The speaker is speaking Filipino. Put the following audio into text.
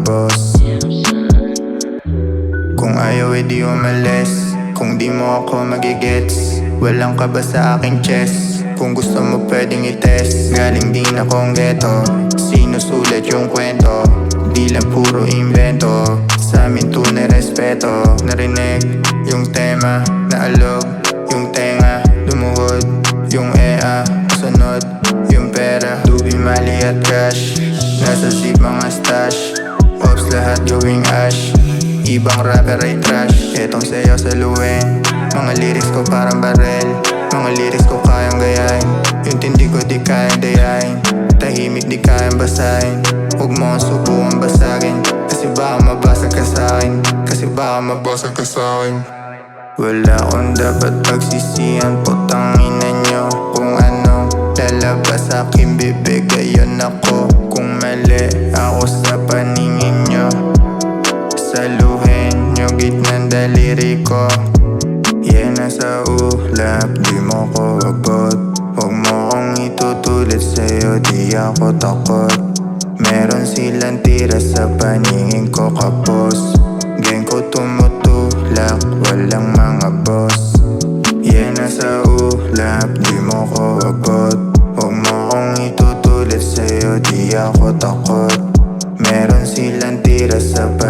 boss. Kung ayaw di umalis, kung di mo ako magigets, walang kaba sa aking chest. Kung gusto mo pwedeng i-test, galing din akong ghetto, sinusulat yung kwento, di lang puro invento. Sa amin tunay respeto, narinig yung tema, naalog yung tenga, lumuhod yung EA, kasunod yung pera, dubi, mali at cash, nasa zip mga stash, ops lahat gawing ash. Ibang rapper ay trash, etong sayo sa luwing. Mga lyrics ko parang barel, mga lyrics ko kayang gayahin. Yung tindi ko di kayang dayain, tahimik di kayang basahin. Huwag mo ang subukan basagin, kasi baka mabasag ka sa'kin, kasi baka mabasag ka sa'kin. Wala akong dapat pagsisihan, putang ina nyo. Kung anong lalabas sa aking bibig, ayon ako. Kung mali ako sa paningin nyo, saluhin nyo gitnang daliri ko. Yeah, nasa ulap, di mo ko abot. Huwag mo kong itutulit sa'yo, di ako takot. Meron silang tira sa paningin ko kapos. Gang ko tumutulak, walang mga boss. Yeah, nasa ulap, di mo ko abot. Huwag mo kong itutulit sa'yo, di ako takot. Meron silang tira sa paningin